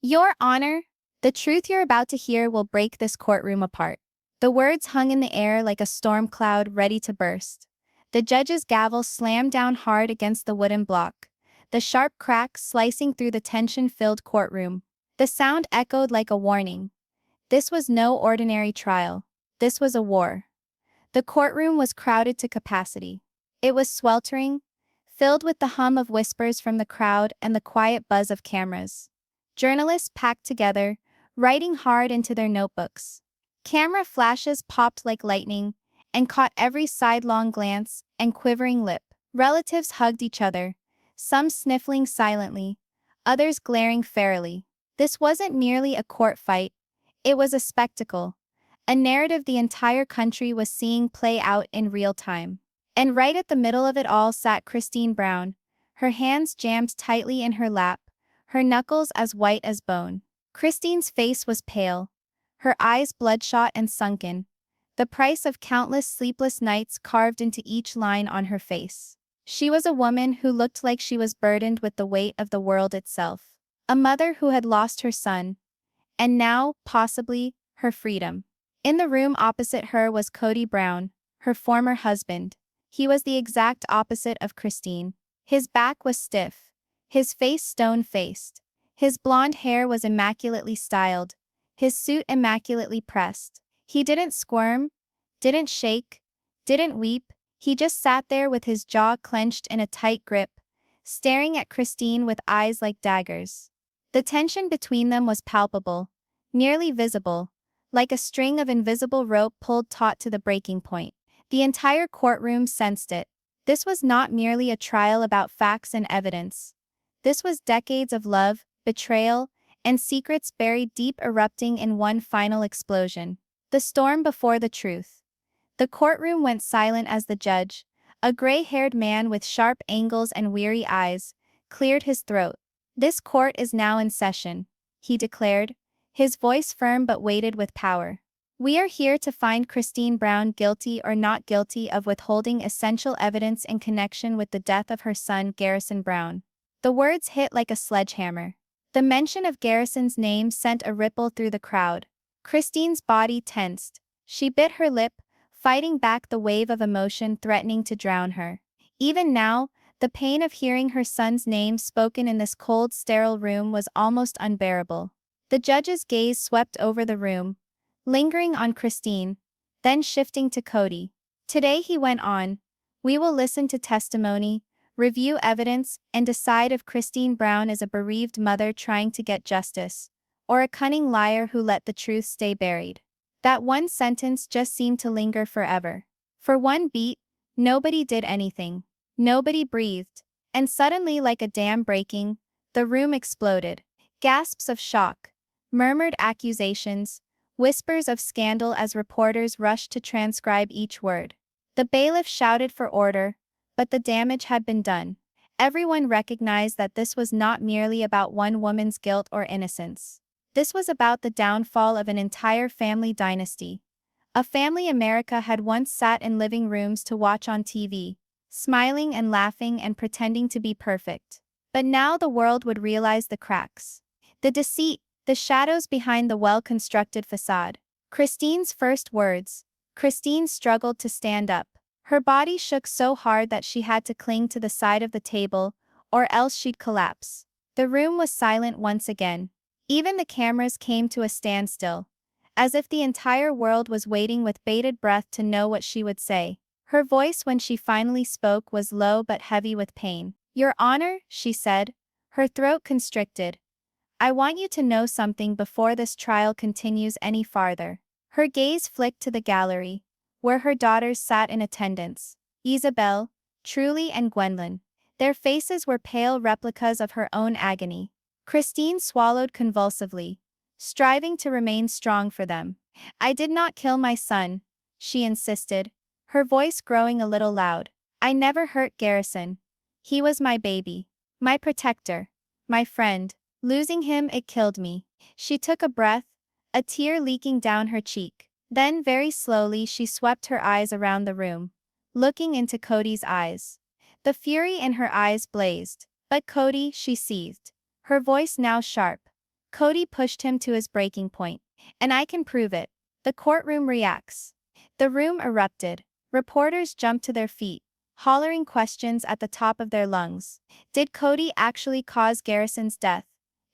Your Honor, the truth you're about to hear will break this courtroom apart. The words hung in the air like a storm cloud ready to burst. The judge's gavel slammed down hard against the wooden block, the sharp crack slicing through the tension-filled courtroom. The sound echoed like a warning. This was no ordinary trial. This was a war. The courtroom was crowded to capacity. It was sweltering, filled with the hum of whispers from the crowd and the quiet buzz of cameras. Journalists packed together, writing hard into their notebooks. Camera flashes popped like lightning and caught every sidelong glance and quivering lip. Relatives hugged each other, some sniffling silently, others glaring fairly. This wasn't merely a court fight, it was a spectacle, a narrative the entire country was seeing play out in real time. And right at the middle of it all sat Kody Brown, her hands jammed tightly in her lap, her knuckles as white as bone. Kody's face was pale, her eyes bloodshot and sunken, the price of countless sleepless nights carved into each line on her face. She was a woman who looked like she was burdened with the weight of the world itself, a mother who had lost her son, and now, possibly, her freedom. In the room opposite her was Kody Brown, her former husband. He was the exact opposite of Kody. His back was stiff, his face stone-faced. His blonde hair was immaculately styled, his suit immaculately pressed. He didn't squirm, didn't shake, didn't weep. He just sat there with his jaw clenched in a tight grip, staring at Kody with eyes like daggers. The tension between them was palpable, nearly visible, like a string of invisible rope pulled taut to the breaking point. The entire courtroom sensed it. This was not merely a trial about facts and evidence. This was decades of love, betrayal, and secrets buried deep erupting in one final explosion. The storm before the truth. The courtroom went silent as the judge, a gray-haired man with sharp angles and weary eyes, cleared his throat. "This court is now in session," he declared, his voice firm but weighted with power. "We are here to find Kody Brown guilty or not guilty of withholding essential evidence in connection with the death of her son Garrison Brown." The words hit like a sledgehammer. The mention of Garrison's name sent a ripple through the crowd. Kody's body tensed. She bit her lip, fighting back the wave of emotion threatening to drown her. Even now, the pain of hearing her son's name spoken in this cold, sterile room was almost unbearable. The judge's gaze swept over the room, lingering on Kody, then shifting to Kody. "Today," he went on, "we will listen to testimony, review evidence, and decide if Kody Brown is a bereaved mother trying to get justice, or a cunning liar who let the truth stay buried." That one sentence just seemed to linger forever. For one beat, nobody did anything. Nobody breathed. And suddenly, like a dam breaking, the room exploded. Gasps of shock, murmured accusations, whispers of scandal as reporters rushed to transcribe each word. The bailiff shouted for order, but the damage had been done. Everyone recognized that this was not merely about one woman's guilt or innocence. This was about the downfall of an entire family dynasty. A family America had once sat in living rooms to watch on TV, smiling and laughing and pretending to be perfect. But now the world would realize the cracks. The deceit, the shadows behind the well-constructed facade. Kody's first words. Kody struggled to stand up. Her body shook so hard that she had to cling to the side of the table, or else she'd collapse. The room was silent once again. Even the cameras came to a standstill, as if the entire world was waiting with bated breath to know what she would say. Her voice when she finally spoke was low but heavy with pain. "Your Honor," she said, her throat constricted, "I want you to know something before this trial continues any farther." Her gaze flicked to the gallery, where her daughters sat in attendance, Isabel, Truly and Gwendolyn. Their faces were pale replicas of her own agony. Kody swallowed convulsively, striving to remain strong for them. "I did not kill my son," she insisted, her voice growing a little loud. "I never hurt Garrison. He was my baby, my protector, my friend. Losing him, it killed me." She took a breath, a tear leaking down her cheek. Then very slowly she swept her eyes around the room, looking into Kody's eyes. The fury in her eyes blazed. "But Kody," she seethed, her voice now sharp, Kody pushed him to his breaking point. And I can prove it. The courtroom reacts. The room erupted. Reporters jumped to their feet, hollering questions at the top of their lungs. Did Kody actually cause Garrison's death?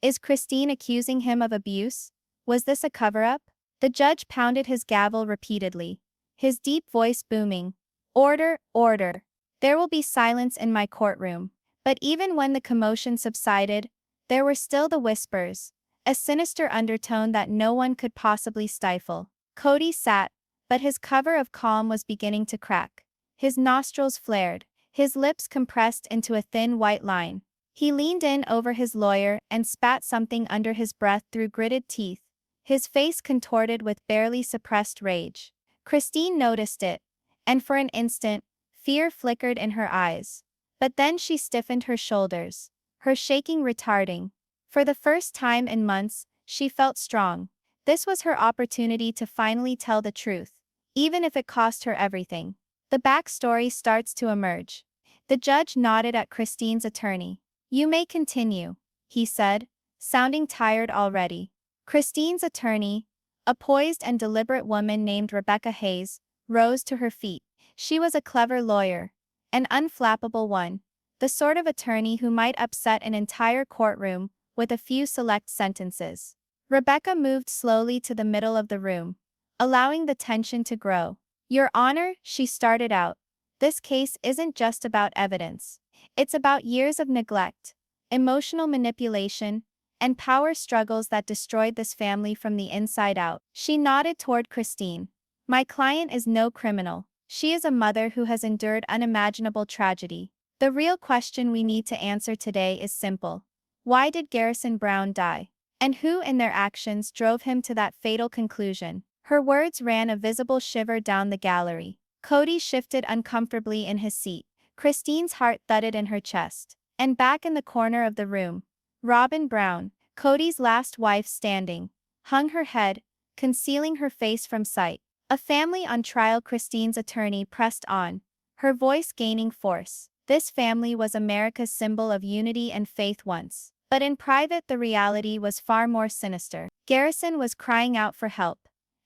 Is Christine accusing him of abuse? Was this a cover-up? The judge pounded his gavel repeatedly, his deep voice booming. Order, order. There will be silence in my courtroom. But even when the commotion subsided, there were still the whispers, a sinister undertone that no one could possibly stifle. Kody sat, but his cover of calm was beginning to crack. His nostrils flared, his lips compressed into a thin white line. He leaned in over his lawyer and spat something under his breath through gritted teeth, his face contorted with barely suppressed rage. Christine noticed it, and for an instant, fear flickered in her eyes. But then she stiffened her shoulders, her shaking retarding. For the first time in months, she felt strong. This was her opportunity to finally tell the truth, even if it cost her everything. The backstory starts to emerge. The judge nodded at Christine's attorney. You may continue, he said, sounding tired already. Christine's attorney, a poised and deliberate woman named Rebecca Hayes, rose to her feet. She was a clever lawyer, an unflappable one, the sort of attorney who might upset an entire courtroom with a few select sentences. Rebecca moved slowly to the middle of the room, allowing the tension to grow. Your Honor, she started out, this case isn't just about evidence. It's about years of neglect, emotional manipulation, and power struggles that destroyed this family from the inside out. She nodded toward Christine. My client is no criminal. She is a mother who has endured unimaginable tragedy. The real question we need to answer today is simple. Why did Garrison Brown die? And who in their actions drove him to that fatal conclusion? Her words ran a visible shiver down the gallery. Kody shifted uncomfortably in his seat. Christine's heart thudded in her chest. And back in the corner of the room, Robyn Brown, Kody's last wife standing, hung her head, concealing her face from sight. A family on trial. Christine's attorney pressed on, her voice gaining force. This family was America's symbol of unity and faith once. But in private the reality was far more sinister. Garrison was crying out for help.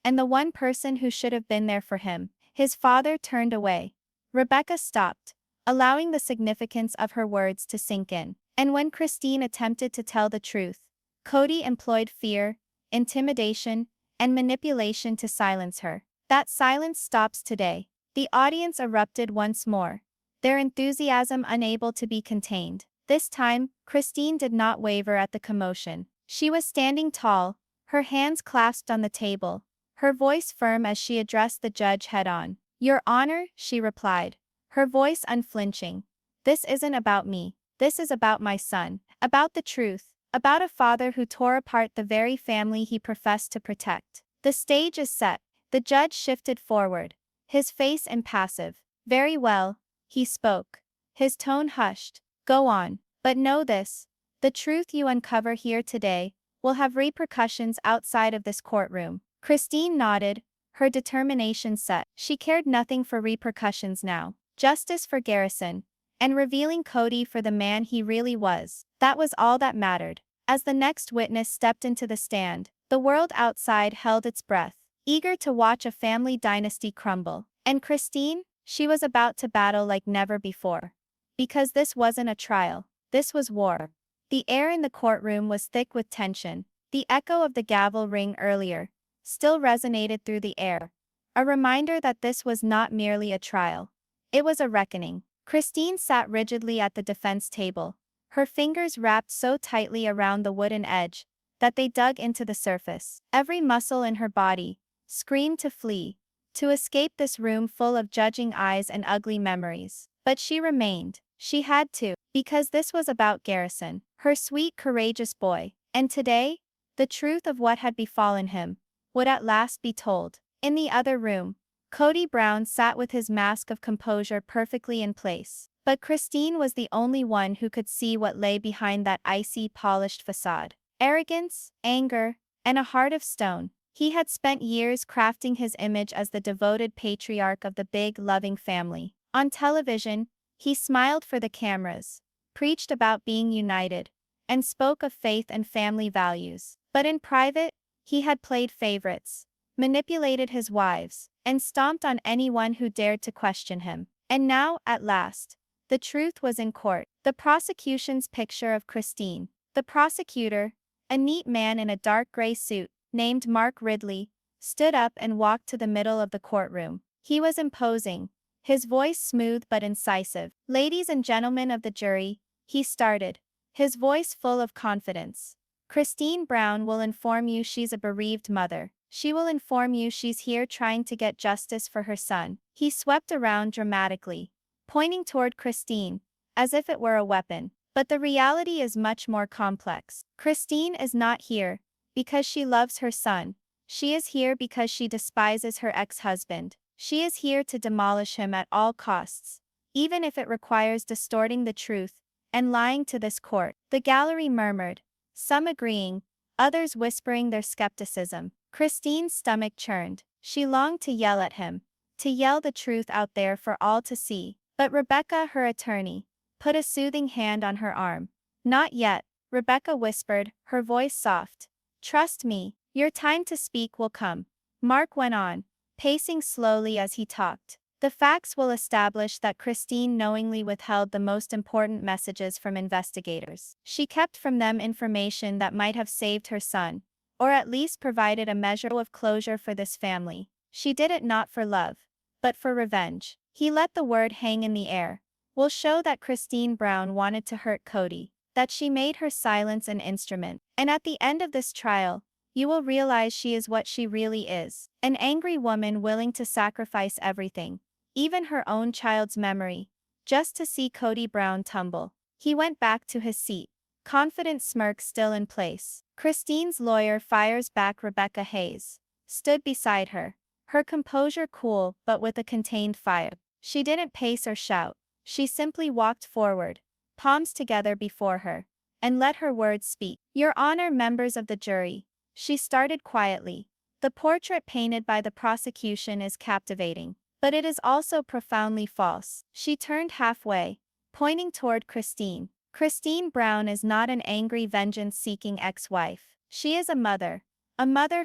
And the one person who should have been there for him, his father, turned away. Rebecca stopped, allowing the significance of her words to sink in. And when Christine attempted to tell the truth, Kody employed fear, intimidation, and manipulation to silence her. That silence stops today. The audience erupted once more, their enthusiasm unable to be contained. This time, Christine did not waver at the commotion. She was standing tall, her hands clasped on the table, her voice firm as she addressed the judge head-on. Your Honor, she replied, her voice unflinching. This isn't about me. This is about my son, about the truth, about a father who tore apart the very family he professed to protect. The stage is set. The judge shifted forward, his face impassive. Very well, he spoke, his tone hushed. Go on, but know this, the truth you uncover here today will have repercussions outside of this courtroom. Christine nodded, her determination set. She cared nothing for repercussions now. Justice for Garrison, and revealing Kody for the man he really was. That was all that mattered. As the next witness stepped into the stand, the world outside held its breath, eager to watch a family dynasty crumble. And Christine, she was about to battle like never before. Because this wasn't a trial, this was war. The air in the courtroom was thick with tension. The echo of the gavel ring earlier still resonated through the air, a reminder that this was not merely a trial. It was a reckoning. Christine sat rigidly at the defense table, her fingers wrapped so tightly around the wooden edge that they dug into the surface. Every muscle in her body screamed to flee, to escape this room full of judging eyes and ugly memories. But she remained. She had to, because this was about Garrison, her sweet, courageous boy. And today, the truth of what had befallen him would at last be told. In the other room, Kody Brown sat with his mask of composure perfectly in place. But Christine was the only one who could see what lay behind that icy, polished facade. Arrogance, anger, and a heart of stone. He had spent years crafting his image as the devoted patriarch of the big, loving family. On television, he smiled for the cameras, preached about being united, and spoke of faith and family values. But in private, he had played favorites, manipulated his wives, and stomped on anyone who dared to question him. And now, at last, the truth was in court. The prosecution's picture of Christine. The prosecutor, a neat man in a dark gray suit, named Mark Ridley, stood up and walked to the middle of the courtroom. He was imposing, his voice smooth but incisive. "Ladies and gentlemen of the jury," he started, his voice full of confidence. "Christine Brown will inform you she's a bereaved mother. She will inform you she's here trying to get justice for her son." He swept around dramatically, pointing toward Christine, as if it were a weapon. But the reality is much more complex. Christine is not here because she loves her son. She is here because she despises her ex-husband. She is here to demolish him at all costs, even if it requires distorting the truth and lying to this court. The gallery murmured, some agreeing, others whispering their skepticism. Christine's stomach churned. She longed to yell at him, to yell the truth out there for all to see. But Rebecca, her attorney, put a soothing hand on her arm. "Not yet," Rebecca whispered, her voice soft. "Trust me, your time to speak will come." Mark went on, pacing slowly as he talked. "The facts will establish that Christine knowingly withheld the most important messages from investigators. She kept from them information that might have saved her son, or at least provided a measure of closure for this family. She did it not for love, but for revenge." He let the word hang in the air. "Will show that Christine Brown wanted to hurt Kody, that she made her silence an instrument. And at the end of this trial, you will realize she is what she really is, an angry woman willing to sacrifice everything, even her own child's memory, just to see Kody Brown tumble." He went back to his seat, confident smirk still in place. Christine's lawyer fires back. Rebecca Hayes stood beside her, her composure cool but with a contained fire. She didn't pace or shout. She simply walked forward, palms together before her, and let her words speak. "Your Honor, members of the jury," she started quietly, "the portrait painted by the prosecution is captivating, but it is also profoundly false." She turned halfway, pointing toward Christine. "Christine Brown is not an angry vengeance-seeking ex-wife. She is a mother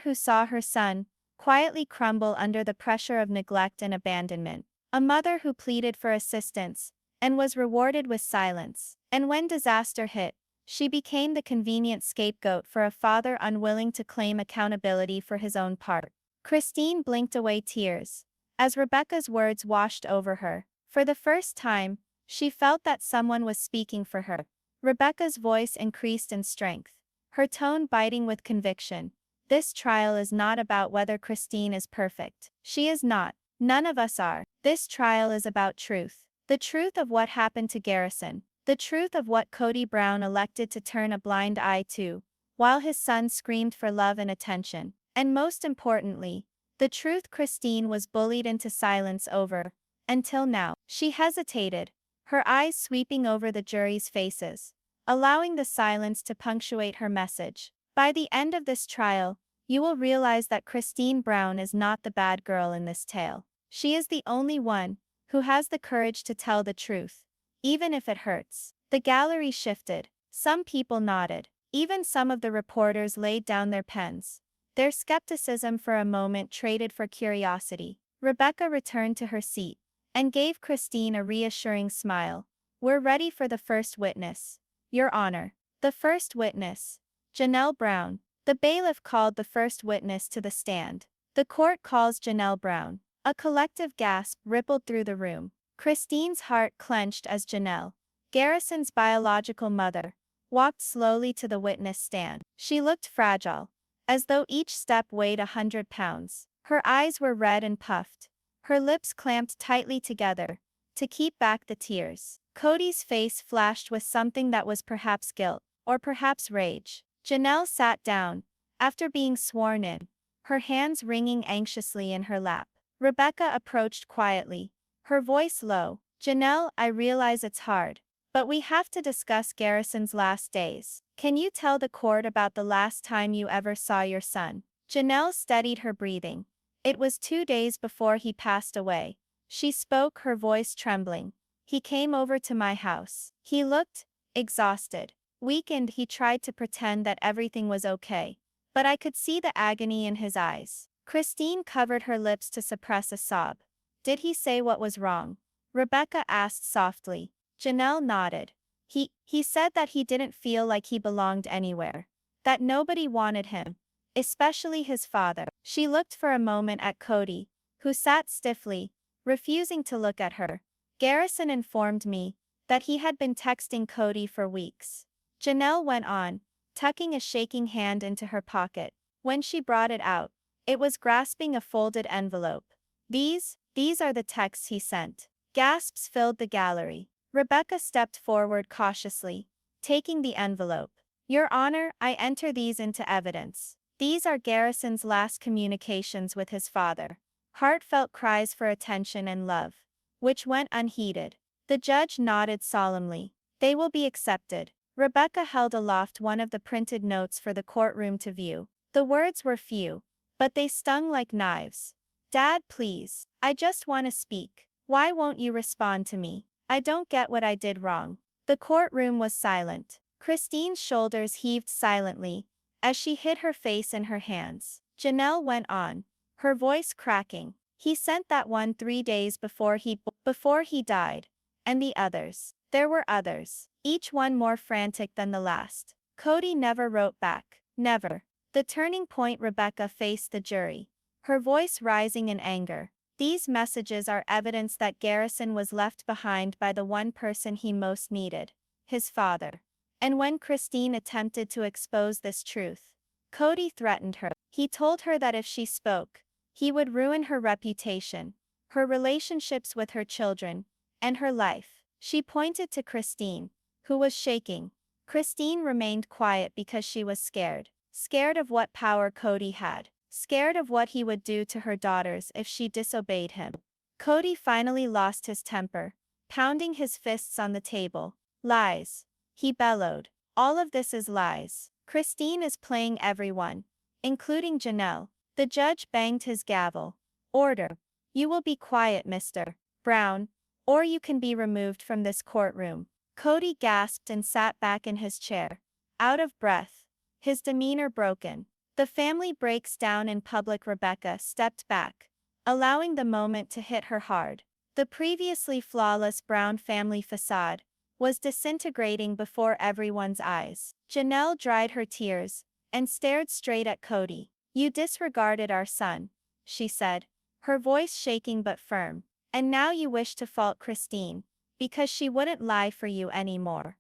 who saw her son quietly crumble under the pressure of neglect and abandonment. A mother who pleaded for assistance and was rewarded with silence. And when disaster hit, she became the convenient scapegoat for a father unwilling to claim accountability for his own part." Christine blinked away tears as Rebecca's words washed over her. For the first time, she felt that someone was speaking for her. Rebecca's voice increased in strength, her tone biting with conviction. "This trial is not about whether Christine is perfect. She is not. None of us are. This trial is about truth. The truth of what happened to Garrison. The truth of what Kody Brown elected to turn a blind eye to, while his son screamed for love and attention. And most importantly, the truth Christine was bullied into silence over, until now." She hesitated, her eyes sweeping over the jury's faces, allowing the silence to punctuate her message. "By the end of this trial, you will realize that Christine Brown is not the bad girl in this tale. She is the only one who has the courage to tell the truth, even if it hurts." The gallery shifted. Some people nodded. Even some of the reporters laid down their pens, their skepticism for a moment traded for curiosity. Rebecca returned to her seat and gave Christine a reassuring smile. "We're ready for the first witness, Your Honor." The first witness, Janelle Brown. The bailiff called the first witness to the stand. "The court calls Janelle Brown." A collective gasp rippled through the room. Christine's heart clenched as Janelle, Garrison's biological mother, walked slowly to the witness stand. She looked fragile, as though each step weighed 100 pounds. Her eyes were red and puffed, her lips clamped tightly together to keep back the tears. Kody's face flashed with something that was perhaps guilt, or perhaps rage. Janelle sat down, after being sworn in, her hands wringing anxiously in her lap. Rebecca approached quietly, her voice low. "Janelle, I realize it's hard, but we have to discuss Garrison's last days. Can you tell the court about the last time you ever saw your son?" Janelle steadied her breathing. "It was 2 days before he passed away." She spoke, her voice trembling. "He came over to my house. He looked exhausted, weakened. He tried to pretend that everything was okay, but I could see the agony in his eyes. Christine covered her lips to suppress a sob. Did he say what was wrong? Rebecca asked softly. Janelle nodded. He said that he didn't feel like he belonged anywhere. That nobody wanted him. Especially his father. She looked for a moment at Kody, who sat stiffly, refusing to look at her. Garrison informed me that he had been texting Kody for weeks. Janelle went on, tucking a shaking hand into her pocket. When she brought it out, it was grasping a folded envelope. These are the texts he sent. Gasps filled the gallery. Rebecca stepped forward cautiously, taking the envelope. Your Honor, I enter these into evidence. These are Garrison's last communications with his father. Heartfelt cries for attention and love, which went unheeded. The judge nodded solemnly. They will be accepted. Rebecca held aloft one of the printed notes for the courtroom to view. The words were few, but they stung like knives. Dad, please. I just want to speak. Why won't you respond to me? I don't get what I did wrong. The courtroom was silent. Christine's shoulders heaved silently as she hid her face in her hands. Janelle went on, her voice cracking. He sent that one 3 days before he died. And the others. There were others, each one more frantic than the last. Kody never wrote back. Never. The turning point. Rebecca faced the jury, her voice rising in anger. These messages are evidence that Garrison was left behind by the one person he most needed, his father. And when Christine attempted to expose this truth, Kody threatened her. He told her that if she spoke, he would ruin her reputation, her relationships with her children, and her life. She pointed to Christine, who was shaking. Christine remained quiet because she was scared. Scared of what power Kody had. Scared of what he would do to her daughters if she disobeyed him. Kody finally lost his temper, pounding his fists on the table. Lies. He bellowed. All of this is lies. Christine is playing everyone, including Janelle. The judge banged his gavel. Order. You will be quiet, Mr. Brown, or you can be removed from this courtroom. Kody gasped and sat back in his chair, out of breath, his demeanor broken. The family breaks down in public. Rebecca stepped back, allowing the moment to hit her hard. The previously flawless Brown family facade was disintegrating before everyone's eyes. Janelle dried her tears and stared straight at Kody. You disregarded our son, she said, her voice shaking but firm. And now you wish to fault Christine, because she wouldn't lie for you anymore.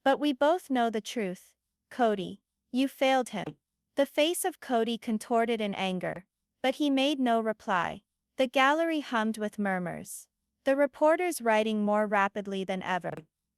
But we both know the truth, Kody. You failed him. The face of Kody contorted in anger, but he made no reply. The gallery hummed with murmurs, the reporters writing more rapidly than ever.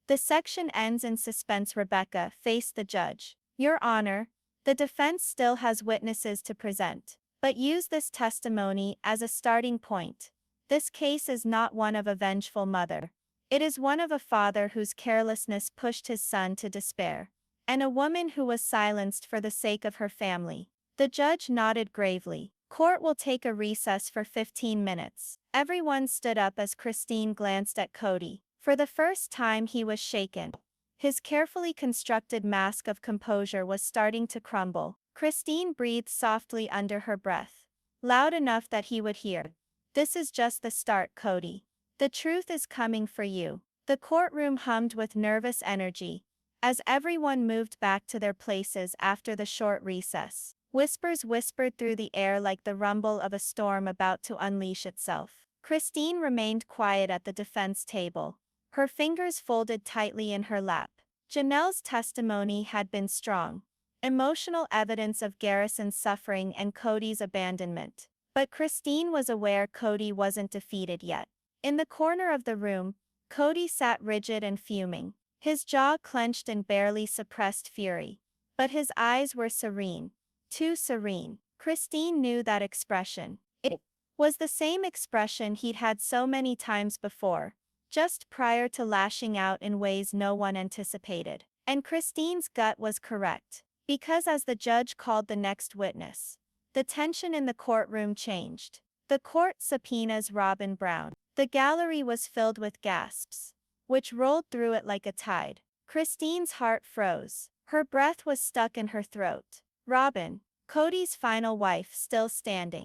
The section ends in suspense. Rebecca faced the judge. Your Honor, the defense still has witnesses to present, but use this testimony as a starting point. This case is not one of a vengeful mother. It is one of a father whose carelessness pushed his son to despair, and a woman who was silenced for the sake of her family. The judge nodded gravely. Court will take a recess for 15 minutes. Everyone stood up as Christine glanced at Kody. For the first time he was shaken. His carefully constructed mask of composure was starting to crumble. Christine breathed softly under her breath, loud enough that he would hear. This is just the start, Kody. The truth is coming for you. The courtroom hummed with nervous energy as everyone moved back to their places after the short recess. Whispers whispered through the air like the rumble of a storm about to unleash itself. Christine remained quiet at the defense table, her fingers folded tightly in her lap. Janelle's testimony had been strong, emotional evidence of Garrison's suffering and Kody's abandonment. But Christine was aware Kody wasn't defeated yet. In the corner of the room, Kody sat rigid and fuming, his jaw clenched in barely suppressed fury. But his eyes were serene, too serene. Christine knew that expression. It was the same expression he'd had so many times before, just prior to lashing out in ways no one anticipated. And Christine's gut was correct, because as the judge called the next witness, the tension in the courtroom changed. The court subpoenas Robyn Brown. The gallery was filled with gasps, which rolled through it like a tide. Christine's heart froze. Her breath was stuck in her throat. Robyn, Kody's final wife still standing.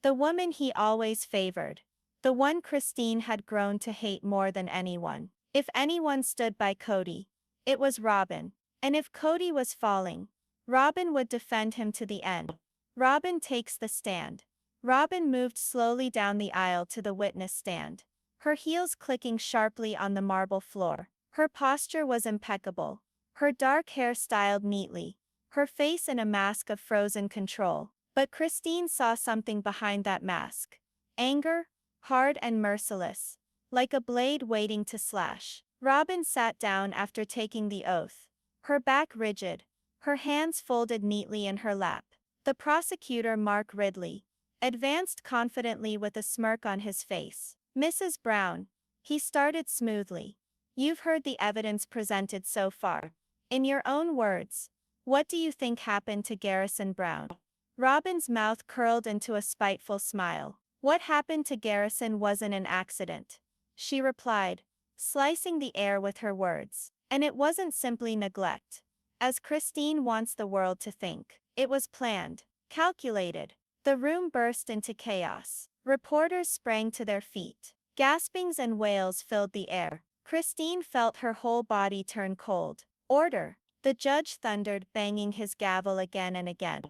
The woman he always favored. The one Christine had grown to hate more than anyone. If anyone stood by Kody, it was Robyn. And if Kody was falling, Robyn would defend him to the end. Robyn takes the stand. Robyn moved slowly down the aisle to the witness stand, her heels clicking sharply on the marble floor. Her posture was impeccable, her dark hair styled neatly, her face in a mask of frozen control. But Christine saw something behind that mask. Anger, hard and merciless, like a blade waiting to slash. Robyn sat down after taking the oath, her back rigid, her hands folded neatly in her lap. The prosecutor, Mark Ridley, advanced confidently with a smirk on his face. Mrs. Brown, he started smoothly. You've heard the evidence presented so far. In your own words, what do you think happened to Garrison Brown? Robyn's mouth curled into a spiteful smile. What happened to Garrison wasn't an accident, she replied, slicing the air with her words. And it wasn't simply neglect, as Christine wants the world to think. It was planned, calculated. The room burst into chaos. Reporters sprang to their feet. Gaspings and wails filled the air. Christine felt her whole body turn cold. Order, the judge thundered, banging his gavel again and again.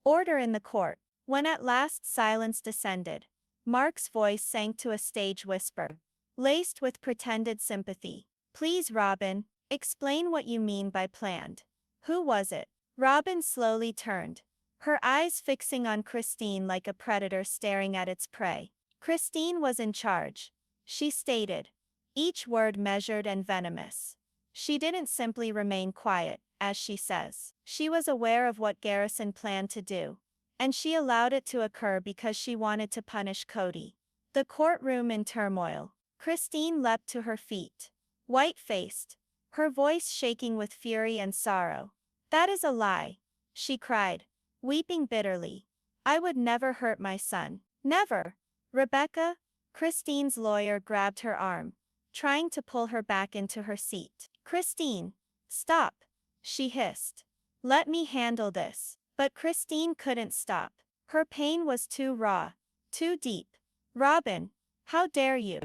Order in the court. When at last silence descended, Mark's voice sank to a stage whisper, laced with pretended sympathy. Please, Robyn, explain what you mean by planned. Who was it? Robyn slowly turned, her eyes fixing on Christine like a predator staring at its prey. Christine was in charge, she stated, each word measured and venomous. She didn't simply remain quiet, as she says. She was aware of what Garrison planned to do, and she allowed it to occur because she wanted to punish Kody. The courtroom in turmoil. Christine leapt to her feet, white-faced, her voice shaking with fury and sorrow. That is a lie, she cried, weeping bitterly. I would never hurt my son. Never. Rebecca, Christine's lawyer, grabbed her arm, trying to pull her back into her seat. Christine, stop, she hissed. Let me handle this. But Christine couldn't stop. Her pain was too raw, too deep. Robyn, how dare you?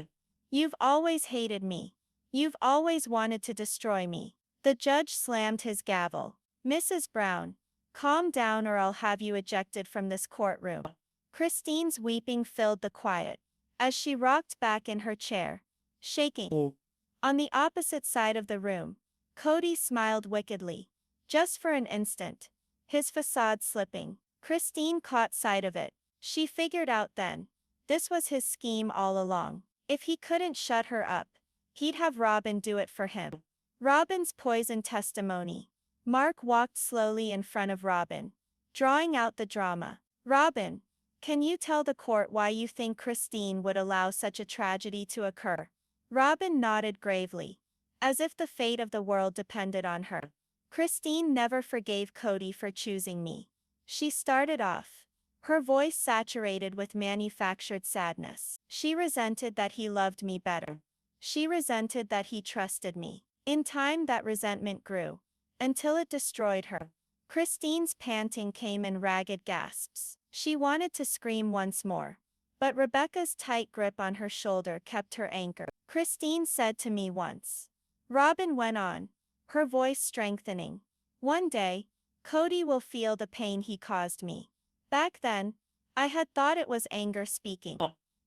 You've always hated me. You've always wanted to destroy me. The judge slammed his gavel. Mrs. Brown, calm down or I'll have you ejected from this courtroom. Christine's weeping filled the quiet, as she rocked back in her chair, shaking. On the opposite side of the room, Kody smiled wickedly. Just for an instant, his facade slipping. Christine caught sight of it. She figured out then, this was his scheme all along. If he couldn't shut her up, he'd have Robyn do it for him. Robyn's poisoned testimony. Mark walked slowly in front of Robyn, drawing out the drama. Robyn, can you tell the court why you think Christine would allow such a tragedy to occur? Robyn nodded gravely, as if the fate of the world depended on her. Christine never forgave Kody for choosing me. She started off, her voice saturated with manufactured sadness. She resented that he loved me better. She resented that he trusted me. In time that resentment grew, until it destroyed her. Christine's panting came in ragged gasps. She wanted to scream once more, but Rebecca's tight grip on her shoulder kept her anchored. Christine said to me once. Robyn went on, her voice strengthening. One day, Kody will feel the pain he caused me. Back then, I had thought it was anger speaking.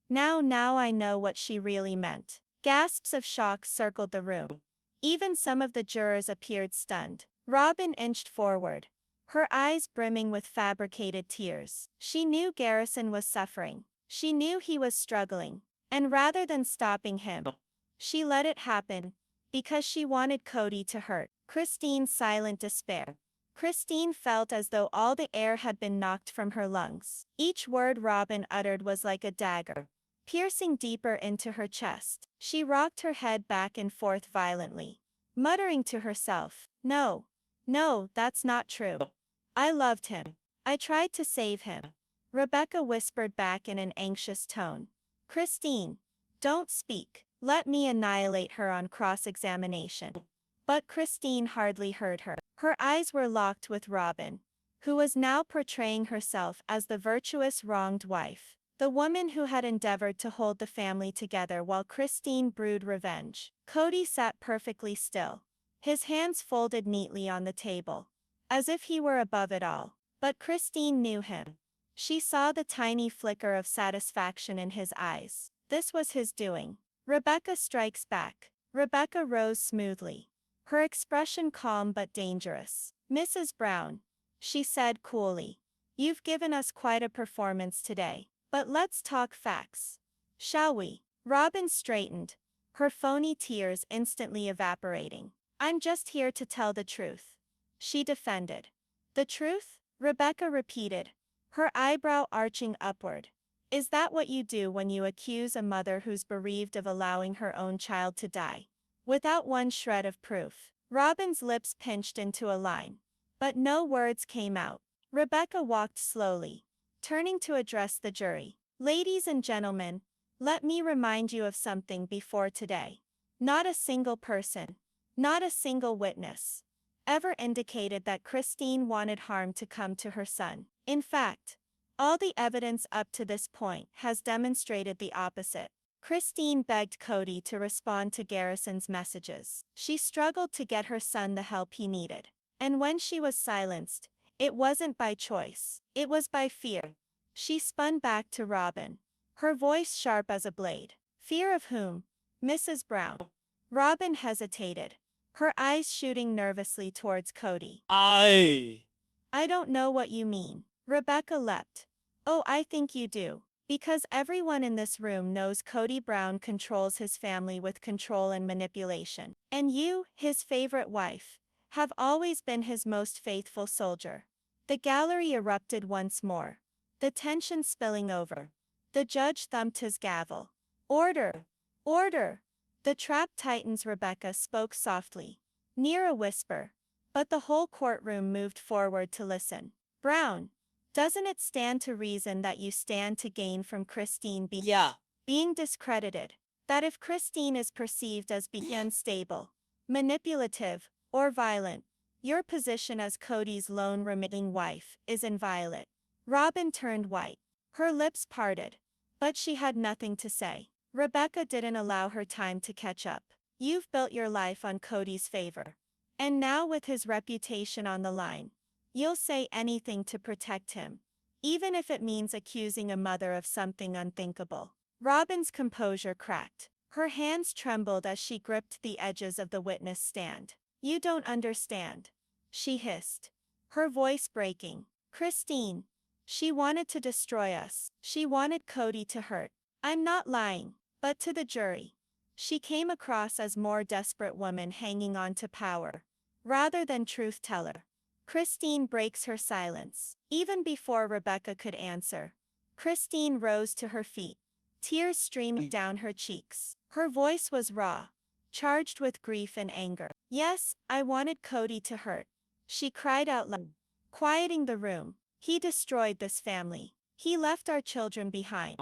Now I know what she really meant. Gasps of shock circled the room. Even some of the jurors appeared stunned. Robyn inched forward, her eyes brimming with fabricated tears. She knew Garrison was suffering. She knew he was struggling. And rather than stopping him, she let it happen, because she wanted Kody to hurt. Christine's silent despair. Christine felt as though all the air had been knocked from her lungs. Each word Robyn uttered was like a dagger, piercing deeper into her chest. She rocked her head back and forth violently, muttering to herself, No, that's not true. I loved him. I tried to save him. Rebecca whispered back in an anxious tone. Christine, don't speak. Let me annihilate her on cross-examination. But Christine hardly heard her. Her eyes were locked with Robyn, who was now portraying herself as the virtuous wronged wife, the woman who had endeavored to hold the family together while Christine brewed revenge. Kody sat perfectly still, his hands folded neatly on the table, as if he were above it all. But Christine knew him. She saw the tiny flicker of satisfaction in his eyes. This was his doing. Rebecca strikes back. Rebecca rose smoothly, her expression calm but dangerous. "Mrs. Brown," she said coolly, "you've given us quite a performance today. But let's talk facts. Shall we?" Robyn straightened, her phony tears instantly evaporating. "I'm just here to tell the truth," she defended. "The truth?" Rebecca repeated, her eyebrow arching upward. "Is that what you do when you accuse a mother who's bereaved of allowing her own child to die, without one shred of proof?" Robyn's lips pinched into a line, but no words came out. Rebecca walked slowly, turning to address the jury. "Ladies and gentlemen, let me remind you of something before today. Not a single person, not a single witness, ever indicated that Christine wanted harm to come to her son. In fact, all the evidence up to this point has demonstrated the opposite." Christine begged Kody to respond to Garrison's messages. She struggled to get her son the help he needed. And when she was silenced, it wasn't by choice, it was by fear. She spun back to Robyn, her voice sharp as a blade. "Fear of whom, Mrs. Brown?" Robyn hesitated, her eyes shooting nervously towards Kody. I don't know what you mean." Rebecca leapt. "Oh, I think you do. Because everyone in this room knows Kody Brown controls his family with control and manipulation. And you, his favorite wife, have always been his most faithful soldier." The gallery erupted once more, the tension spilling over. The judge thumped his gavel. "Order! Order!" The trap tightens. Rebecca spoke softly, near a whisper, but the whole courtroom moved forward to listen. "Brown, doesn't it stand to reason that you stand to gain from Christine being discredited? That if Christine is perceived as being unstable, manipulative, or violent, your position as Kody's lone remitting wife is inviolate?" Robyn turned white, her lips parted, but she had nothing to say. Rebecca didn't allow her time to catch up. "You've built your life on Kody's favor. And now with his reputation on the line, you'll say anything to protect him, even if it means accusing a mother of something unthinkable." Robyn's composure cracked. Her hands trembled as she gripped the edges of the witness stand. "You don't understand," she hissed, her voice breaking. "Christine, she wanted to destroy us. She wanted Kody to hurt. I'm not lying." But to the jury, she came across as more desperate woman hanging on to power, rather than truth teller. Christine breaks her silence. Even before Rebecca could answer, Christine rose to her feet, tears streaming down her cheeks. Her voice was raw, charged with grief and anger. "Yes, I wanted Kody to hurt," she cried out loud, quieting the room. "He destroyed this family. He left our children behind.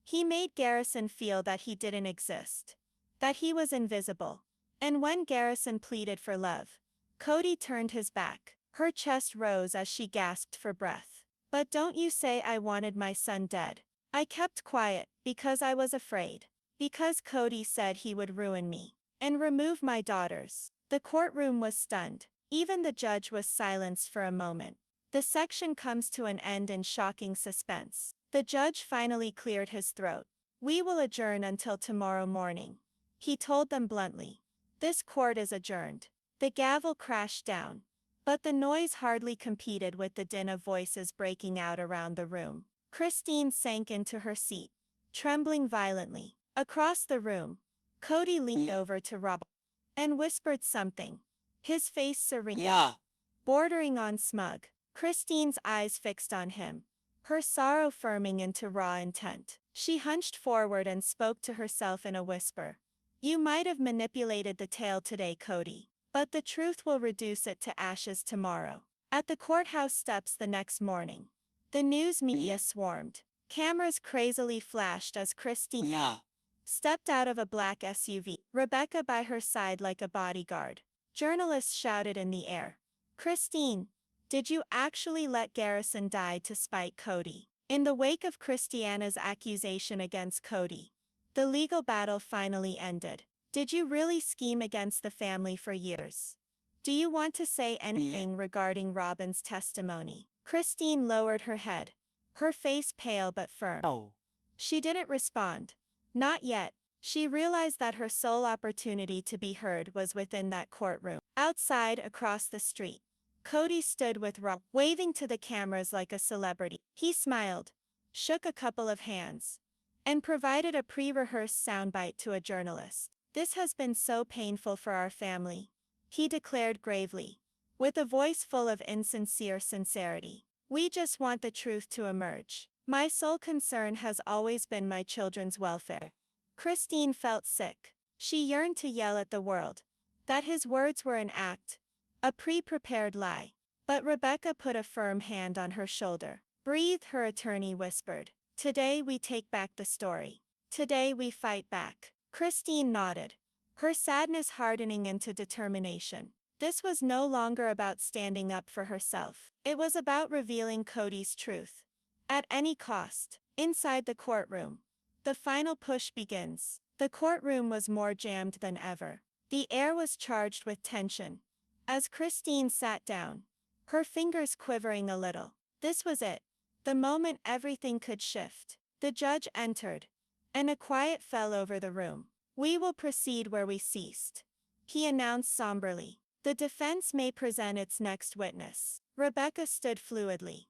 He made Garrison feel that he didn't exist, that he was invisible. And when Garrison pleaded for love, Kody turned his back." Her chest rose as she gasped for breath. "But don't you say I wanted my son dead. I kept quiet because I was afraid. Because Kody said he would ruin me and remove my daughters." The courtroom was stunned. Even the judge was silenced for a moment. The section comes to an end in shocking suspense. The judge finally cleared his throat. "We will adjourn until tomorrow morning," he told them bluntly. "This court is adjourned." The gavel crashed down, but the noise hardly competed with the din of voices breaking out around the room. Christine sank into her seat, trembling violently. Across the room, Kody leaned over to Robyn and whispered something, his face serene, bordering on smug. Christine's eyes fixed on him, her sorrow firming into raw intent. She hunched forward and spoke to herself in a whisper. "You might have manipulated the tale today, Kody, but the truth will reduce it to ashes tomorrow." At the courthouse steps the next morning, the news media swarmed. Cameras crazily flashed as Christine stepped out of a black SUV, Rebecca by her side like a bodyguard. Journalists shouted in the air, "Christine, Did you actually let Garrison die to spite Kody? In the wake of Christiana's accusation against Kody, the legal battle finally ended. Did you really scheme against the family for years? Do you want to say anything regarding Robyn's testimony? Christine lowered her head, her face pale but firm. No. She didn't respond. Not yet. She realized that her sole opportunity to be heard was within that courtroom. Outside, across the street, Kody stood with Robyn, waving to the cameras like a celebrity. He smiled, shook a couple of hands, and provided a pre-rehearsed soundbite to a journalist. "This has been so painful for our family," he declared gravely, with a voice full of insincere sincerity. "We just want the truth to emerge. My sole concern has always been my children's welfare." Christine felt sick. She yearned to yell at the world that his words were an act, a pre-prepared lie. But Rebecca put a firm hand on her shoulder. "Breathe," her attorney whispered. "Today we take back the story. Today we fight back." Christine nodded, her sadness hardening into determination. This was no longer about standing up for herself. It was about revealing Kody's truth. At any cost. Inside the courtroom, the final push begins. The courtroom was more jammed than ever. The air was charged with tension. As Christine sat down, her fingers quivering a little, this was it. The moment everything could shift. The judge entered, and a quiet fell over the room. "We will proceed where we ceased," he announced somberly. "The defense may present its next witness." Rebecca stood fluidly.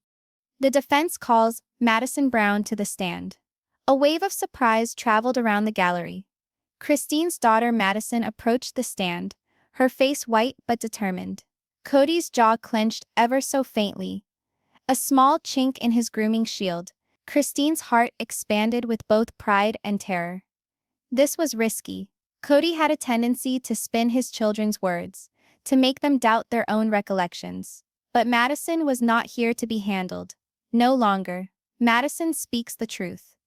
The defense calls Madison Brown to the stand. A wave of surprise traveled around the gallery. Christine's daughter Madison approached the stand, her face white but determined. Kody's jaw clenched ever so faintly, a small chink in his grooming shield. Christine's heart expanded with both pride and terror. This was risky. Kody had a tendency to spin his children's words, to make them doubt their own recollections. But Madison was not here to be handled. No longer. Madison speaks the truth.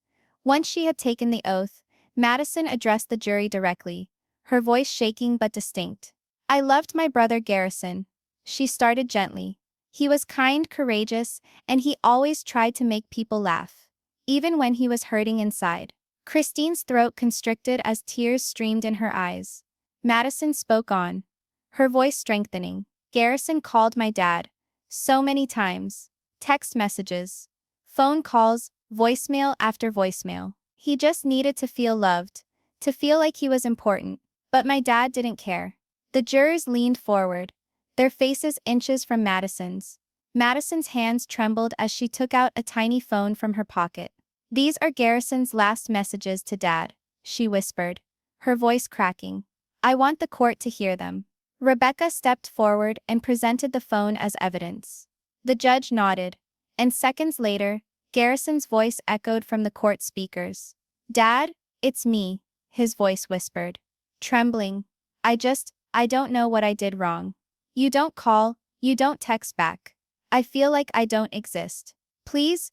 Once she had taken the oath, Madison addressed the jury directly, her voice shaking but distinct. "I loved my brother Garrison," she started gently. "He was kind, courageous, and he always tried to make people laugh, even when he was hurting inside." Christine's throat constricted as tears streamed in her eyes. Madison spoke on, her voice strengthening. "Garrison called my dad. So many times. Text messages, phone calls, voicemail after voicemail. He just needed to feel loved, to feel like he was important. But my dad didn't care." The jurors leaned forward, their faces inches from Madison's. Madison's hands trembled as she took out a tiny phone from her pocket. "These are Garrison's last messages to Dad," she whispered, her voice cracking. "I want the court to hear them." Rebecca stepped forward and presented the phone as evidence. The judge nodded, and seconds later, Garrison's voice echoed from the court speakers. "Dad, it's me," his voice whispered, trembling. I don't know what I did wrong. You don't call, you don't text back. I feel like I don't exist. Please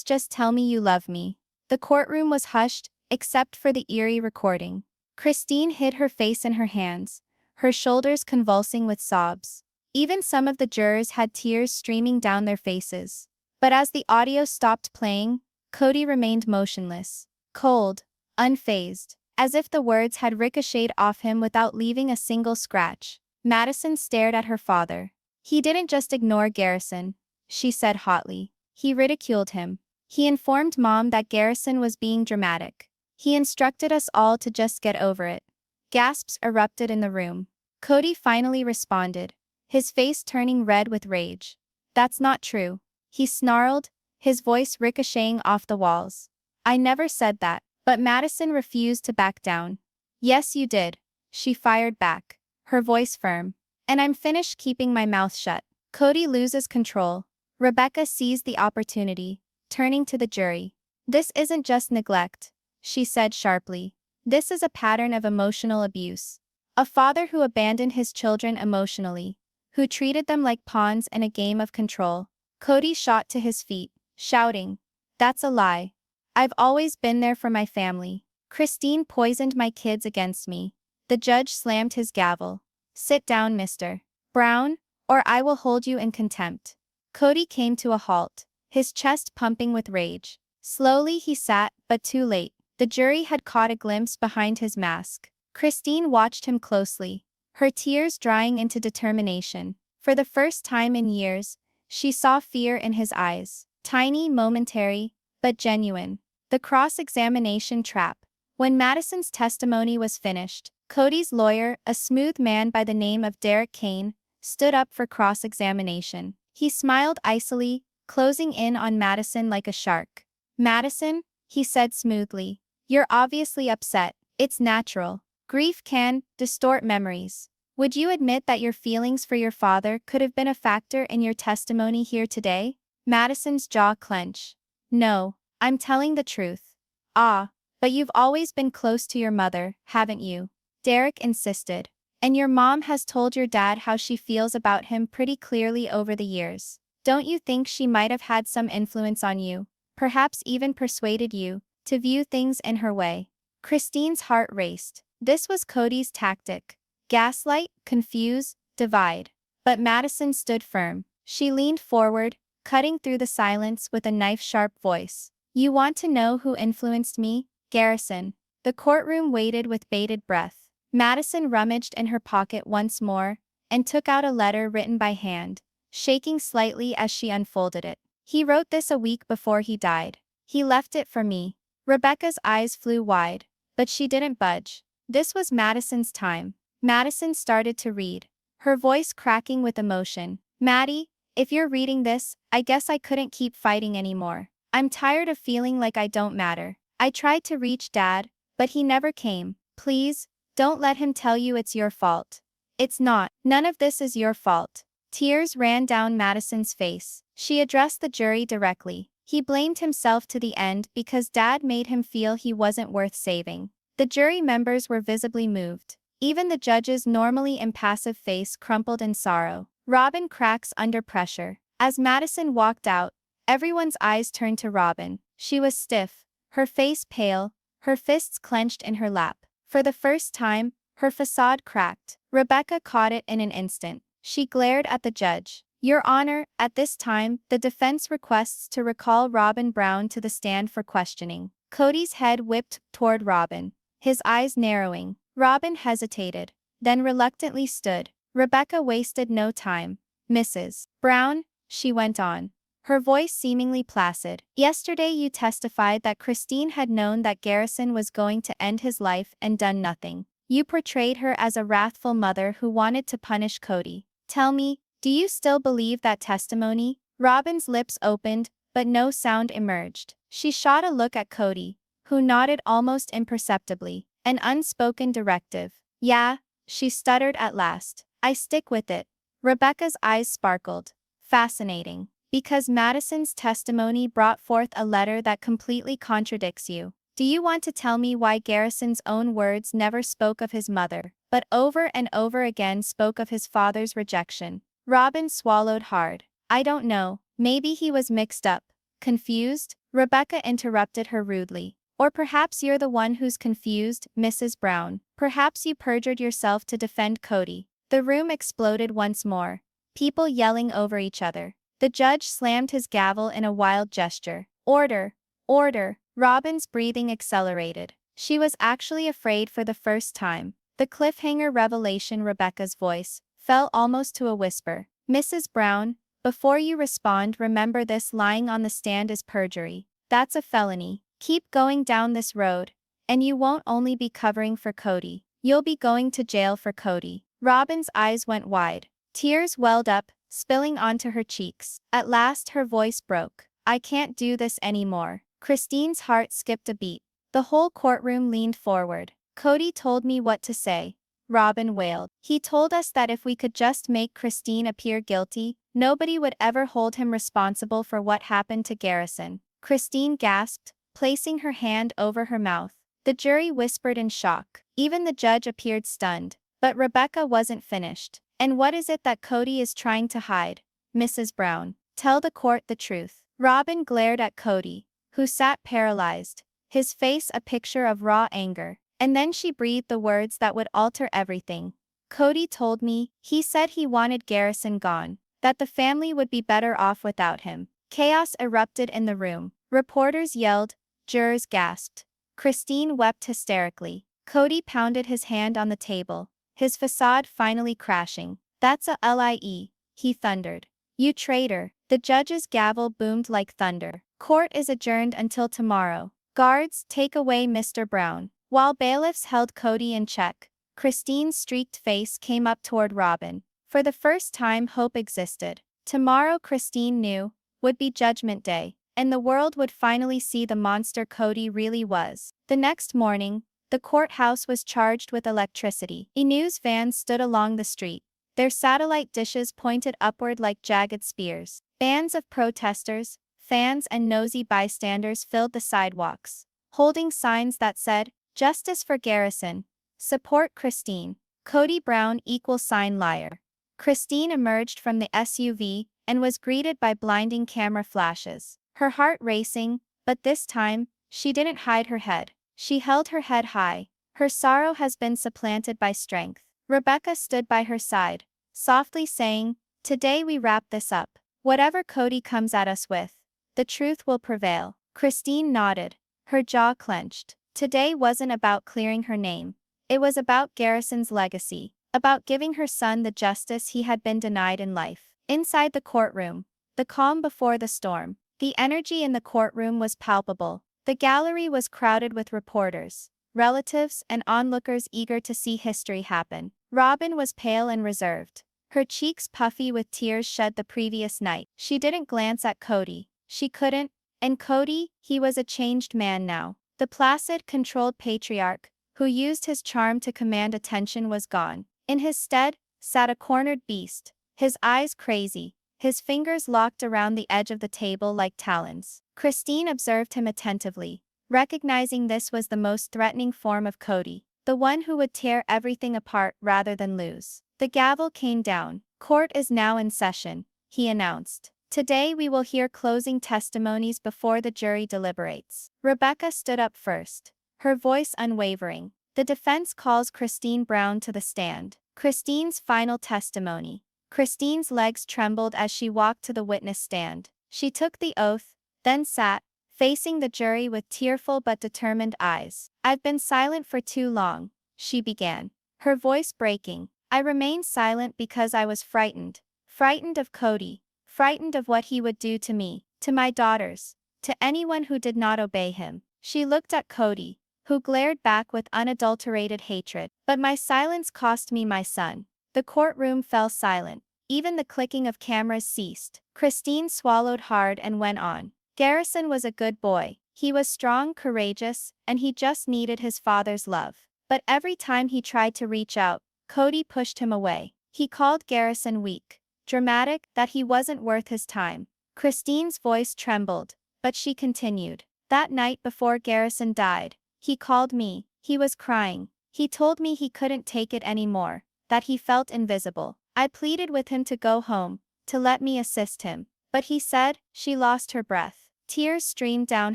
just tell me you love me." The courtroom was hushed, except for the eerie recording. Christine hid her face in her hands, her shoulders convulsing with sobs. Even some of the jurors had tears streaming down their faces. But as the audio stopped playing, Kody remained motionless, cold, unfazed, as if the words had ricocheted off him without leaving a single scratch. Madison stared at her father. "He didn't just ignore Garrison," she said hotly. "He ridiculed him. He informed Mom that Garrison was being dramatic. He instructed us all to just get over it." Gasps erupted in the room. Kody finally responded, his face turning red with rage. "That's not true," he snarled, his voice ricocheting off the walls. "I never said that." But Madison refused to back down. "Yes, you did," she fired back, her voice firm. "And I'm finished keeping my mouth shut." Kody loses control. Rebecca seized the opportunity, turning to the jury. "This isn't just neglect," she said sharply. "This is a pattern of emotional abuse. A father who abandoned his children emotionally, who treated them like pawns in a game of control." Kody shot to his feet, shouting, "That's a lie. I've always been there for my family. Christine poisoned my kids against me." The judge slammed his gavel. "Sit down, Mr. Brown, or I will hold you in contempt." Kody came to a halt, his chest pumping with rage. Slowly he sat, but too late. The jury had caught a glimpse behind his mask. Christine watched him closely, her tears drying into determination. For the first time in years, she saw fear in his eyes. Tiny, momentary, but genuine. The cross-examination trap. When Madison's testimony was finished, Kody's lawyer, a smooth man by the name of Derek Kane, stood up for cross-examination. He smiled icily, closing in on Madison like a shark. "Madison," he said smoothly, "you're obviously upset. It's natural. Grief can distort memories. Would you admit that your feelings for your father could have been a factor in your testimony here today?" Madison's jaw clenched. "No, I'm telling the truth." "Ah, but you've always been close to your mother, haven't you?" Derek insisted. "And your mom has told your dad how she feels about him pretty clearly over the years. Don't you think she might have had some influence on you, perhaps even persuaded you to view things in her way?" Christine's heart raced. This was Kody's tactic. Gaslight, confuse, divide. But Madison stood firm. She leaned forward, cutting through the silence with a knife-sharp voice. "You want to know who influenced me, Garrison?" The courtroom waited with bated breath. Madison rummaged in her pocket once more and took out a letter written by hand, shaking slightly as she unfolded it. "He wrote this a week before he died. He left it for me." Rebecca's eyes flew wide, but she didn't budge. This was Madison's time. Madison started to read, her voice cracking with emotion. "Maddie, if you're reading this, I guess I couldn't keep fighting anymore. I'm tired of feeling like I don't matter. I tried to reach Dad, but he never came. Please, don't let him tell you it's your fault. It's not. None of this is your fault." Tears ran down Madison's face. She addressed the jury directly. He blamed himself to the end because Dad made him feel he wasn't worth saving. The jury members were visibly moved. Even the judge's normally impassive face crumpled in sorrow. Robyn cracks under pressure. As Madison walked out, everyone's eyes turned to Robyn. She was stiff, her face pale, her fists clenched in her lap. For the first time, her facade cracked. Rebecca caught it in an instant. She glared at the judge. "Your Honor, at this time, the defense requests to recall Robyn Brown to the stand for questioning." Kody's head whipped toward Robyn, his eyes narrowing. Robyn hesitated, then reluctantly stood. Rebecca wasted no time. "Mrs. Brown," she went on, her voice seemingly placid, "yesterday you testified that Christine had known that Garrison was going to end his life and done nothing. You portrayed her as a wrathful mother who wanted to punish Kody. Tell me, do you still believe that testimony?" Robyn's lips opened, but no sound emerged. She shot a look at Kody, who nodded almost imperceptibly. An unspoken directive. "Yeah," she stuttered at last. "I stick with it." Rebecca's eyes sparkled. "Fascinating. Because Madison's testimony brought forth a letter that completely contradicts you. Do you want to tell me why Garrison's own words never spoke of his mother, but over and over again spoke of his father's rejection?" Robyn swallowed hard. "I don't know. Maybe he was mixed up. Confused?" Rebecca interrupted her rudely. "Or perhaps you're the one who's confused, Mrs. Brown. Perhaps you perjured yourself to defend Kody." The room exploded once more, people yelling over each other. The judge slammed his gavel in a wild gesture. "Order! Order!" Robyn's breathing accelerated. She was actually afraid for the first time. The cliffhanger revelation, Rebecca's voice, fell almost to a whisper. "Mrs. Brown, before you respond, remember this: lying on the stand is perjury. That's a felony. Keep going down this road, and you won't only be covering for Kody, you'll be going to jail for Kody." Robyn's eyes went wide. Tears welled up, spilling onto her cheeks. At last her voice broke. "I can't do this anymore." Christine's heart skipped a beat. The whole courtroom leaned forward. "Kody told me what to say," Robyn wailed. "He told us that if we could just make Christine appear guilty, nobody would ever hold him responsible for what happened to Garrison." Christine gasped, placing her hand over her mouth. The jury whispered in shock. Even the judge appeared stunned. But Rebecca wasn't finished. "And what is it that Kody is trying to hide, Mrs. Brown? Tell the court the truth." Robyn glared at Kody, who sat paralyzed, his face a picture of raw anger. And then she breathed the words that would alter everything. "Kody told me, he said he wanted Garrison gone. that the family would be better off without him. Chaos erupted in the room. Reporters yelled, jurors gasped. Christine wept hysterically. Kody pounded his hand on the table, his facade finally crashing. "That's a lie," he thundered. "You traitor." The judge's gavel boomed like thunder. "Court is adjourned until tomorrow. Guards, take away Mr. Brown." While bailiffs held Kody in check, Christine's streaked face came up toward Robyn. For the first time, hope existed. Tomorrow, Christine knew, would be Judgment Day, and the world would finally see the monster Kody really was. The next morning, the courthouse was charged with electricity. News vans stood along the street, their satellite dishes pointed upward like jagged spears. Bands of protesters, fans and nosy bystanders filled the sidewalks, holding signs that said, "Justice for Garrison. Support Christine. Kody Brown =sign liar." Christine emerged from the SUV and was greeted by blinding camera flashes. Her heart racing, but this time, she didn't hide her head. She held her head high. Her sorrow has been supplanted by strength. Rebecca stood by her side, softly saying, "Today we wrap this up. Whatever Kody comes at us with, the truth will prevail." Christine nodded, her jaw clenched. Today wasn't about clearing her name. It was about Garrison's legacy, about giving her son the justice he had been denied in life. Inside the courtroom, the calm before the storm. The energy in the courtroom was palpable. The gallery was crowded with reporters, relatives, and onlookers eager to see history happen. Robyn was pale and reserved, her cheeks puffy with tears shed the previous night. She didn't glance at Kody. She couldn't. And Kody, he was a changed man now. The placid, controlled patriarch, who used his charm to command attention, was gone. In his stead, sat a cornered beast, his eyes crazy, his fingers locked around the edge of the table like talons. Christine observed him attentively, recognizing this was the most threatening form of Kody, the one who would tear everything apart rather than lose. The gavel came down. "Court is now in session," he announced. "Today we will hear closing testimonies before the jury deliberates." Rebecca stood up first, her voice unwavering. "The defense calls Christine Brown to the stand." Christine's final testimony. Christine's legs trembled as she walked to the witness stand. She took the oath, then sat, facing the jury with tearful but determined eyes. "I've been silent for too long," she began, her voice breaking. "I remained silent because I was frightened. Frightened of Kody. Frightened of what he would do to me, to my daughters, to anyone who did not obey him." She looked at Kody, who glared back with unadulterated hatred. "But my silence cost me my son." The courtroom fell silent. Even the clicking of cameras ceased. Christine swallowed hard and went on. "Garrison was a good boy. He was strong, courageous, and he just needed his father's love. But every time he tried to reach out, Kody pushed him away. He called Garrison weak, dramatic, that he wasn't worth his time." Christine's voice trembled, but she continued. "That night before Garrison died, he called me. He was crying. He told me he couldn't take it anymore, that he felt invisible. I pleaded with him to go home, to let me assist him. But he said," she lost her breath. Tears streamed down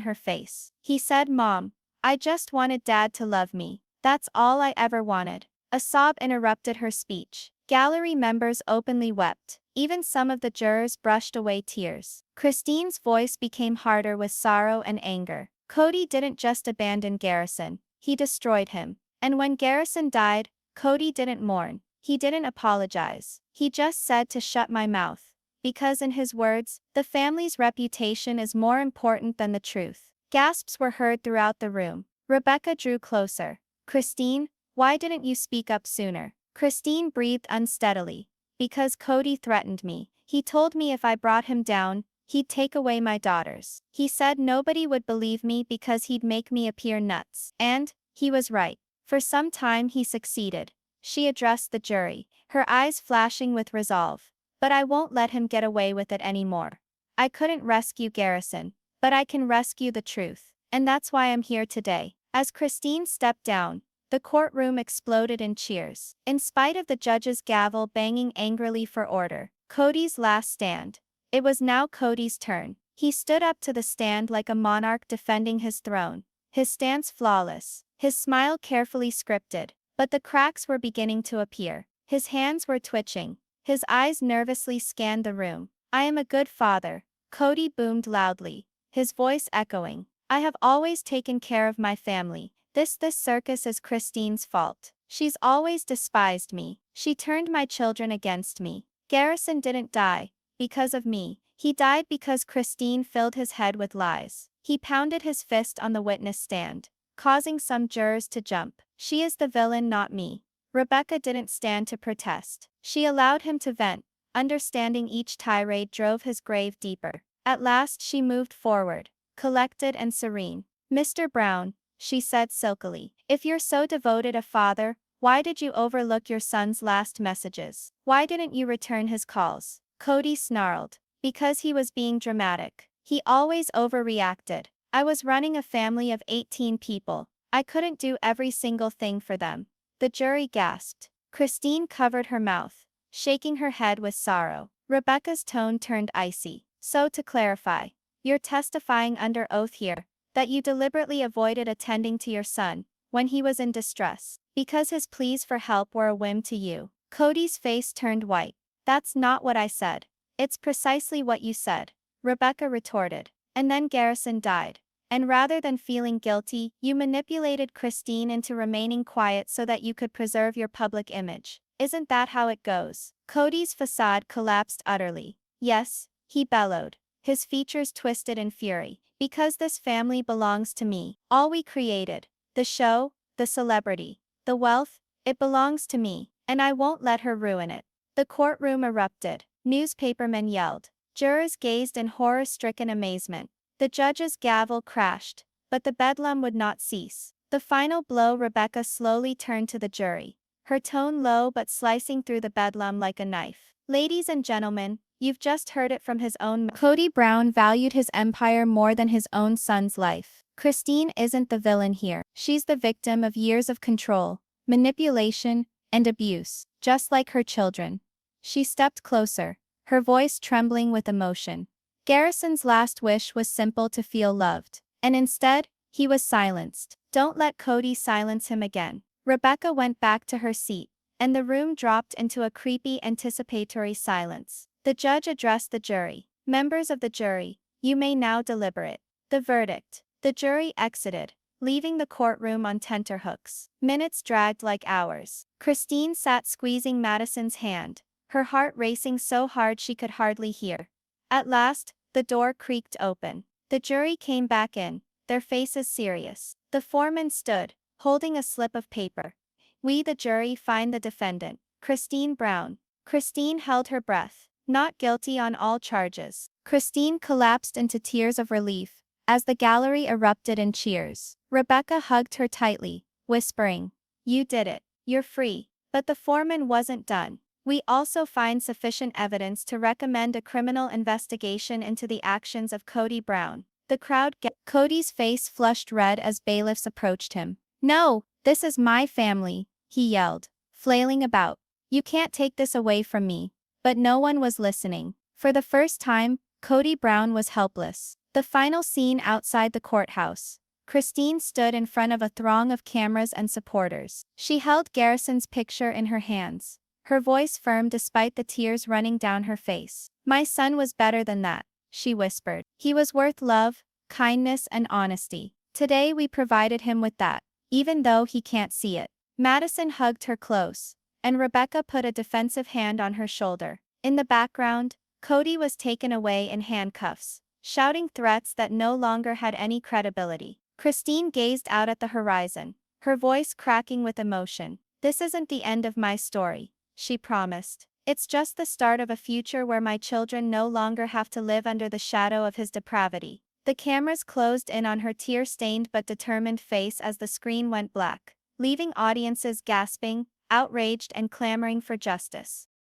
her face. "He said, 'Mom, I just wanted Dad to love me. That's all I ever wanted.'" A sob interrupted her speech. Gallery members openly wept. Even some of the jurors brushed away tears. Christine's voice became harder with sorrow and anger. "Kody didn't just abandon Garrison, he destroyed him. And when Garrison died, Kody didn't mourn. He didn't apologize. He just said to shut my mouth. Because in his words, the family's reputation is more important than the truth." Gasps were heard throughout the room. Rebecca drew closer. "Christine, why didn't you speak up sooner?" Christine breathed unsteadily. "Because Kody threatened me. He told me if I brought him down, he'd take away my daughters. He said nobody would believe me because he'd make me appear nuts. And he was right. For some time he succeeded." She addressed the jury, her eyes flashing with resolve. "But I won't let him get away with it anymore. I couldn't rescue Garrison, but I can rescue the truth. And that's why I'm here today." As Christine stepped down, the courtroom exploded in cheers. In spite of the judge's gavel banging angrily for order, Kody's last stand. It was now Kody's turn. He stood up to the stand like a monarch defending his throne, his stance flawless, his smile carefully scripted. But the cracks were beginning to appear. His hands were twitching, His eyes nervously scanned the room. I am a good father, Kody boomed loudly, his voice echoing. I have always taken care of my family. This circus is Christine's fault. She's always despised me. She turned my children against me. Garrison didn't die because of me. He died because Christine filled his head with lies. He pounded his fist on the witness stand, causing some jurors to jump. She is the villain, not me. Rebecca didn't stand to protest. She allowed him to vent, understanding each tirade drove his grave deeper. At last she moved forward, collected and serene. Mr. Brown, she said silkily, if you're so devoted a father, why did you overlook your son's last messages? Why didn't you return his calls? Kody snarled. Because he was being dramatic. He always overreacted. I was running a family of 18 people. I couldn't do every single thing for them. The jury gasped. Christine covered her mouth, shaking her head with sorrow. Rebecca's tone turned icy. So to clarify, you're testifying under oath here that you deliberately avoided attending to your son when he was in distress because his pleas for help were a whim to you. Kody's face turned white. That's not what I said. It's precisely what you said, Rebecca retorted. And then Garrison died. And rather than feeling guilty, you manipulated Christine into remaining quiet so that you could preserve your public image. Isn't that how it goes? Kody's facade collapsed utterly. Yes, he bellowed, his features twisted in fury. Because this family belongs to me. All we created, the show, the celebrity, the wealth, it belongs to me, and I won't let her ruin it. The courtroom erupted. Newspapermen yelled. Jurors gazed in horror-stricken amazement. The judge's gavel crashed, but the bedlam would not cease. The final blow. Rebecca slowly turned to the jury, her tone low but slicing through the bedlam like a knife. Ladies and gentlemen, you've just heard it from his own mouth. Kody Brown valued his empire more than his own son's life. Christine isn't the villain here. She's the victim of years of control, manipulation, and abuse, just like her children. She stepped closer, her voice trembling with emotion. Garrison's last wish was simple: to feel loved. And instead, he was silenced. Don't let Kody silence him again. Rebecca went back to her seat, and the room dropped into a creepy, anticipatory silence. The judge addressed the jury. Members of the jury, you may now deliberate. The verdict. The jury exited, leaving the courtroom on tenterhooks. Minutes dragged like hours. Christine sat squeezing Madison's hand, her heart racing so hard she could hardly hear. At last, the door creaked open. The jury came back in, their faces serious. The foreman stood, holding a slip of paper. We, the jury, find the defendant, Christine Brown. Christine held her breath. Not guilty on all charges. Christine collapsed into tears of relief as the gallery erupted in cheers. Rebecca hugged her tightly, whispering, "You did it. You're free." But the foreman wasn't done. We also find sufficient evidence to recommend a criminal investigation into the actions of Kody Brown. The crowd Kody's face flushed red as bailiffs approached him. "No, this is my family," he yelled, flailing about. "You can't take this away from me." But no one was listening. For the first time, Kody Brown was helpless. The final scene outside the courthouse. Christine stood in front of a throng of cameras and supporters. She held Garrison's picture in her hands, her voice firm despite the tears running down her face. "My son was better than that," she whispered. "He was worth love, kindness, and honesty. Today we provided him with that, even though he can't see it." Madison hugged her close, and Rebecca put a defensive hand on her shoulder. In the background, Kody was taken away in handcuffs, shouting threats that no longer had any credibility. Christine gazed out at the horizon, her voice cracking with emotion. "This isn't the end of my story," she promised. "It's just the start of a future where my children no longer have to live under the shadow of his depravity." The cameras closed in on her tear-stained but determined face as the screen went black, leaving audiences gasping, outraged, and clamoring for justice.